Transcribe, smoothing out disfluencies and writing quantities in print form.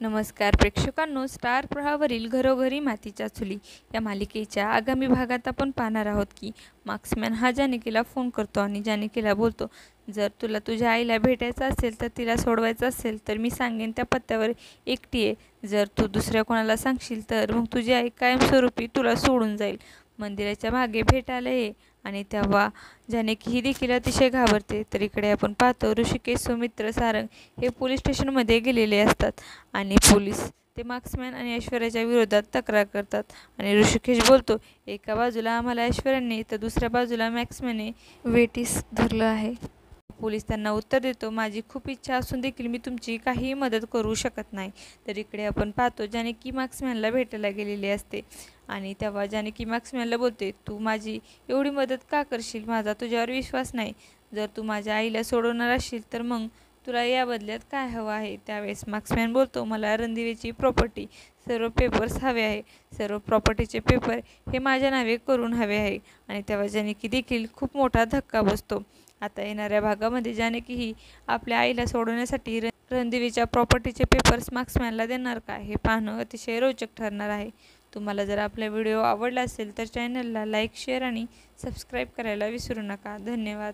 नमस्कार प्रेक्षकांनो, स्टार प्रवाहावरील घरोघरी मातीच्या चुली या मालिकेच्या आगामी भागात आपण पाहणार आहोत की मार्क्समॅन हा जानिकीला फोन करतो आणि जानिकीला बोलतो, जर तुला तुझ्या आईला भेटायचं असेल तर तिला सोडवायचं असेल तर मी सांगेन त्या पत्त्यावर एकटी आहे. जर तू दुसऱ्या कोणाला सांगशील तर मग तुझी आई कायमस्वरूपी तुला सोडून जाईल. मंदिराच्या मागे भेटायला ये. आणि तेव्हा जानकी ही देखील अतिशय घाबरते. तर इकडे आपण पाहतो ऋषिकेश, सुमित्र, सारंग हे पोलीस स्टेशनमध्ये गेलेले असतात आणि पोलीस ते मार्क्समॅन आणि ऐश्वर्याच्या विरोधात तक्रार करतात. आणि ऋषिकेश बोलतो, एका बाजूला आम्हाला ऐश्वर्याने तर दुसऱ्या बाजूला मार्क्समॅनने वेठीस धरलं आहे. पोलीस त्यांना उत्तर देतो, माझी खूप इच्छा असून देखील मी तुमची काहीही मदत करू शकत नाही. तर इकडे आपण पाहतो जानकी मार्क्समॅनला भेटायला गेलेली असते आणि तेव्हा जानकी मार्क्समॅनला बोलते, तू माझी एवढी मदत का करशील? माझा तुझ्यावर विश्वास नाही. जर तू माझ्या आईला सोडवणार असशील तर मग तुला या बदल्यात काय हवं आहे? त्यावेळेस मार्क्समॅन बोलतो, मला रणदिवेची प्रॉपर्टी, सर्व पेपर्स हवे आहे. सर्व प्रॉपर्टीचे पेपर हे माझ्या नावे करून हवे आहे. आणि तेव्हा जानकी देखील खूप मोठा धक्का बसतो. आता येणाऱ्या भागामध्ये जानकी ही आपल्या आईला सोडवण्यासाठी रणदिवेच्या प्रॉपर्टीचे पेपर्स मार्क्समॅनला देणार का, हे पाहणं अतिशय रोचक ठरणार आहे. तुम्हाला जर आपला व्हिडिओ आवडला असेल तर चॅनलला लाईक, शेअर आणि सबस्क्राईब करायला विसरू नका. धन्यवाद.